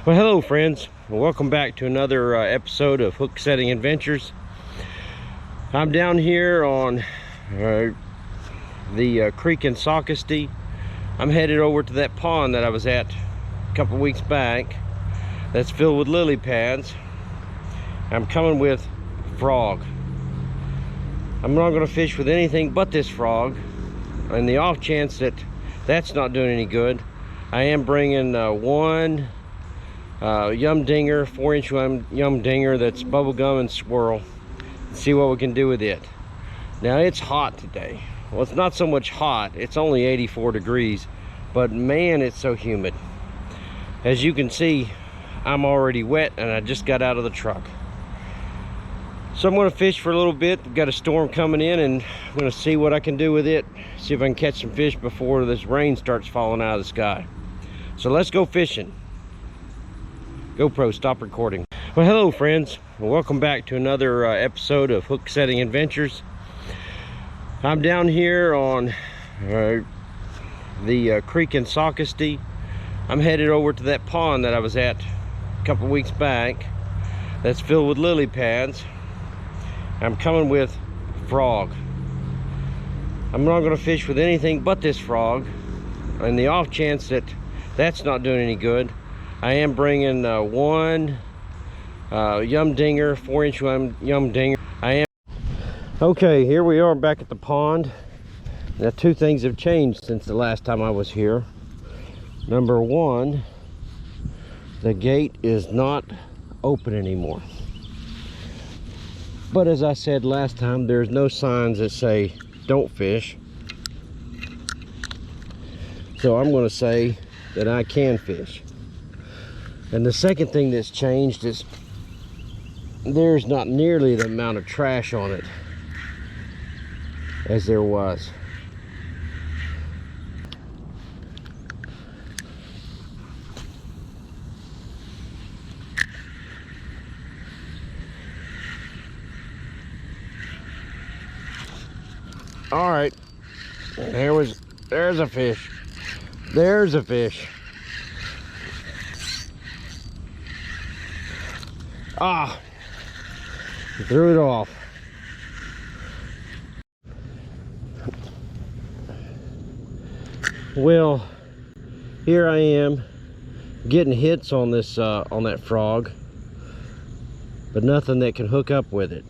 Well, hello friends, welcome back to another episode of Hook Setting Adventures. I'm down here on the creek in Socastee. I'm headed over to that pond that I was at a couple weeks back that's filled with lily pads. I'm coming with frog. I'm not going to fish with anything but this frog. And the off chance that that's not doing any good, I am bringing one Yum Dinger, 4-inch Yum Dinger that's bubblegum and swirl. See what we can do with it. Now it's hot today. Well, it's not so much hot, it's only 84 degrees, but man, it's so humid. As you can see, I'm already wet and I just got out of the truck. So I'm going to fish for a little bit. We've got a storm coming in and I'm going to see what I can do with it. See if I can catch some fish before this rain starts falling out of the sky. So let's go fishing. GoPro, stop recording. Well, hello friends, welcome back to another episode of Hook Setting Adventures. I'm down here on the creek in Socastee. I'm headed over to that pond that I was at a couple weeks back that's filled with lily pads. I'm coming with frog. I'm not going to fish with anything but this frog, and the off chance that that's not doing any good, I am bringing one Yum Dinger, 4-inch Yum Dinger. Okay, here we are back at the pond. Now, two things have changed since the last time I was here. Number one, the gate is not open anymore. But as I said last time, there's no signs that say don't fish. So I'm going to say that I can fish. And the second thing that's changed is there's not nearly the amount of trash on it as there was. All right, there's a fish. There's a fish. Ah, threw it off. Well, here I am getting hits on this on that frog, but nothing that can hook up with it.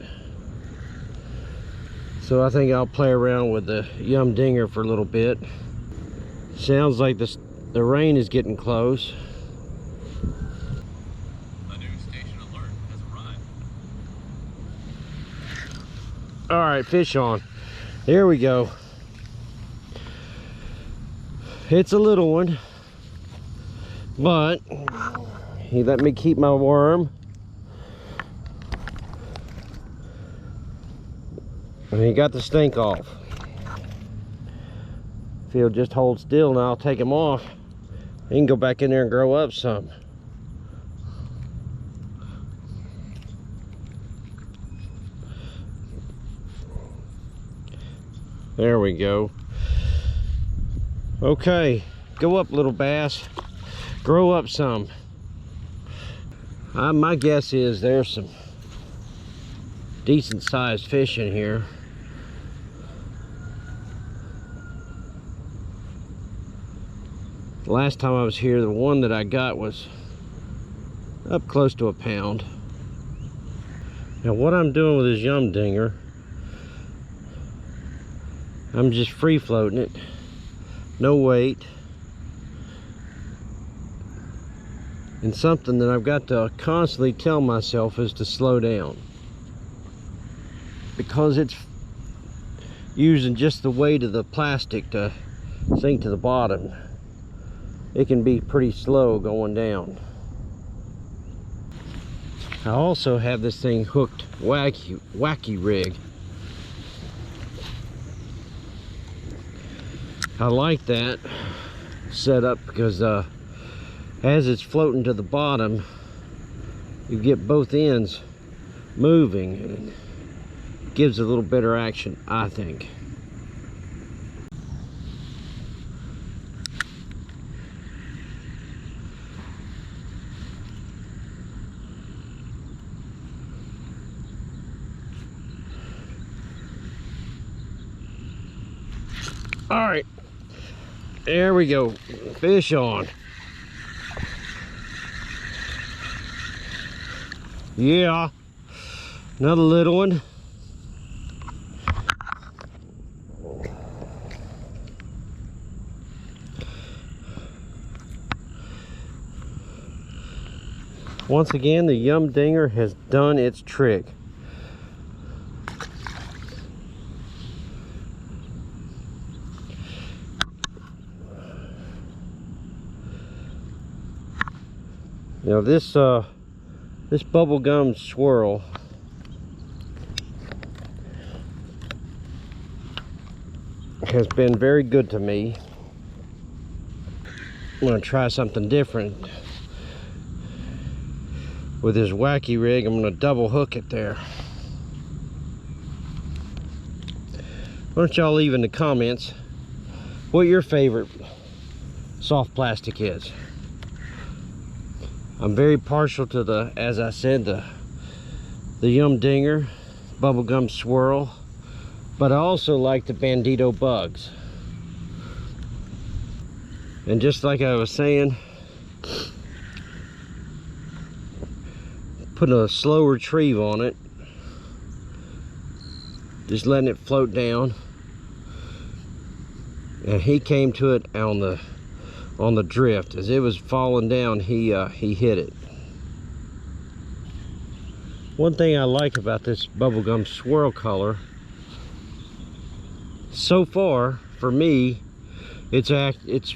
So I think I'll play around with the Yum Dinger for a little bit. Sounds like the rain is getting close. All right, fish on. Here we go. It's a little one, but he let me keep my worm. And he got the stink off. If he'll just hold still now, I'll take him off. He can go back in there and grow up some. There we go. Okay, go up, little bass. Grow up some. My guess is there's some decent sized fish in here. The last time I was here, the one that I got was up close to a pound. Now what I'm doing with this Yum Dinger, I'm just free floating it, no weight, and something that I've got to constantly tell myself is to slow down, because it's using just the weight of the plastic to sink to the bottom. It can be pretty slow going down. I also have this thing hooked wacky rig. I like that setup because as it's floating to the bottom, you get both ends moving and it gives a little better action, I think. All right, there we go. Fish on. Yeah, another little one. Once again, the Yum Dinger has done its trick. Now this bubblegum swirl has been very good to me. I'm gonna try something different. With this wacky rig, I'm gonna double hook it there. Why don't y'all leave in the comments what your favorite soft plastic is. I'm very partial to the, as I said, the Yum Dinger bubblegum swirl, but I also like the Bandito bugs. And just like I was saying, put a slow retrieve on it, just letting it float down, and he came to it on the drift. As it was falling down, he hit it. One thing I like about this bubblegum swirl color, so far for me, it's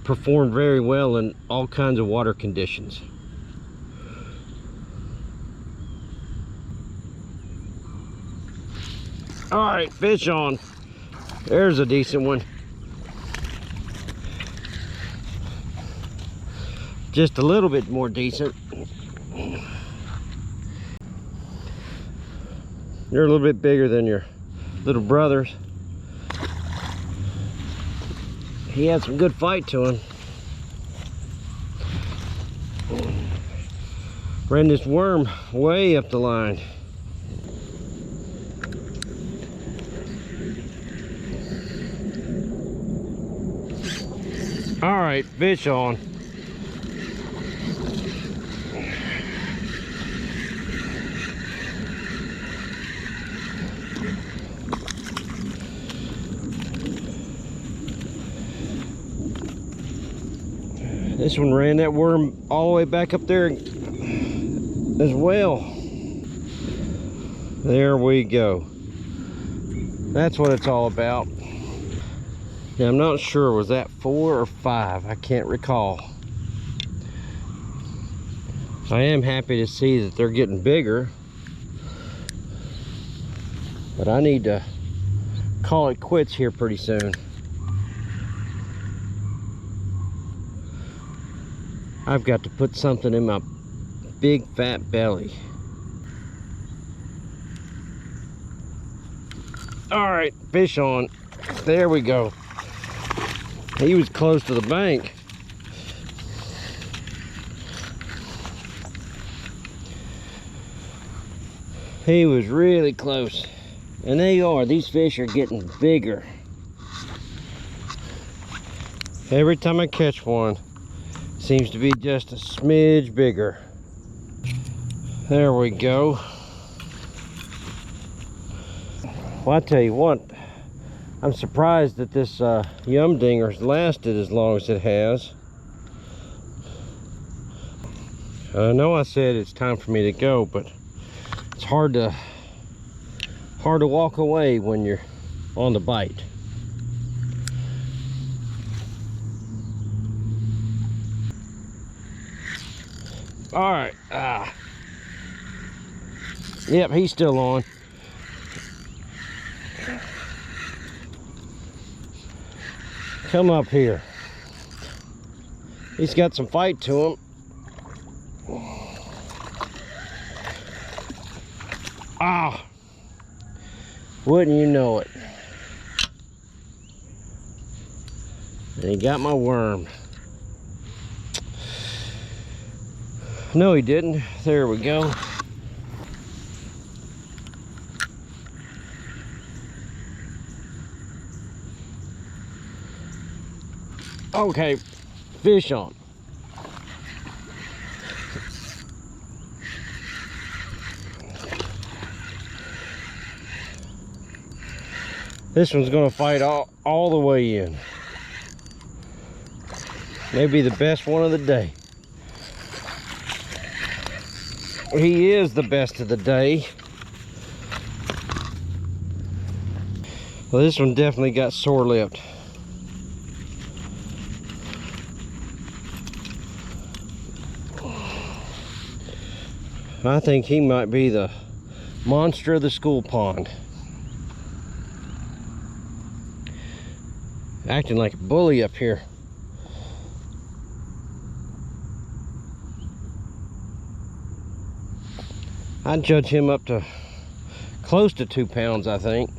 performed very well in all kinds of water conditions. All right, fish on. There's a decent one. Just a little bit more decent. You're a little bit bigger than your little brothers. He had some good fight to him. Ran this worm way up the line. All right, fish on. This one ran that worm all the way back up there as well. There we go. That's what it's all about. Now, I'm not sure, was that 4 or 5? I can't recall. I am happy to see that they're getting bigger, but I need to call it quits here pretty soon. I've got to put something in my big fat belly. All right, fish on. There we go. He was close to the bank. He was really close. And they are. These fish are getting bigger. Every time I catch one, seems to be just a smidge bigger. There we go. Well, I tell you what, I'm surprised that this Yum Dinger's lasted as long as it has. I know I said it's time for me to go, but it's hard to walk away when you're on the bite. All right. Yep, he's still on. Come up here. He's got some fight to him. Ah, wouldn't you know it? And he got my worm. No, he didn't. There we go. Okay, fish on. This one's gonna fight all the way in. Maybe the best one of the day. He is the best of the day. Well, this one definitely got sore-lipped. I think he might be the monster of the school pond. Acting like a bully up here. I'd judge him up to close to 2 pounds, I think.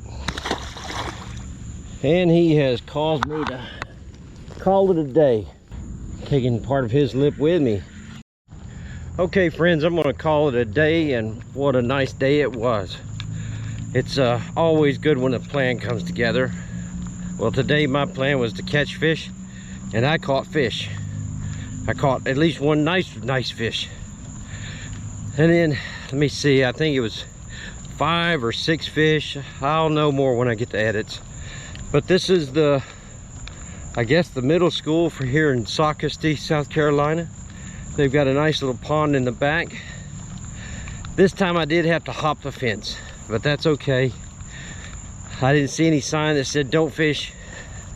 And he has caused me to call it a day, taking part of his lip with me. Okay, friends, I'm gonna call it a day, and what a nice day it was. It's always good when a plan comes together. Well, today my plan was to catch fish, and I caught fish. I caught at least one nice fish. And then, let me see, I think it was 5 or 6 fish. I'll know more when I get the edits. But this is the, I guess, the middle school for here in Socastee, South Carolina. They've got a nice little pond in the back. This time I did have to hop the fence, but that's okay. I didn't see any sign that said don't fish,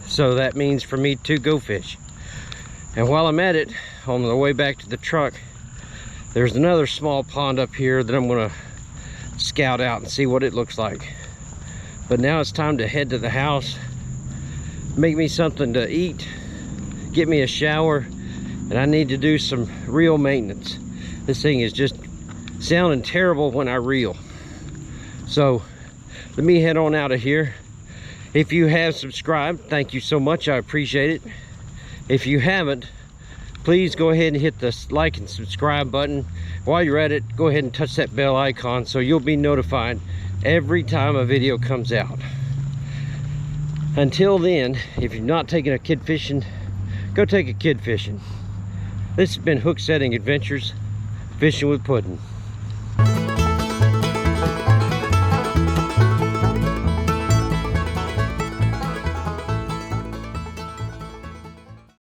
so that means for me to go fish. And while I'm at it, on the way back to the truck, there's another small pond up here that I'm gonna scout out and see what it looks like. But now it's time to head to the house, make me something to eat, get me a shower, and I need to do some reel maintenance. This thing is just sounding terrible when I reel. So let me head on out of here. If you have subscribed, thank you so much, I appreciate it. If you haven't, please go ahead and hit the like and subscribe button. While you're at it, go ahead and touch that bell icon so you'll be notified every time a video comes out. Until then, if you're not taking a kid fishing, go take a kid fishing. This has been Hook Setting Adventures, Fishing with Puddin'.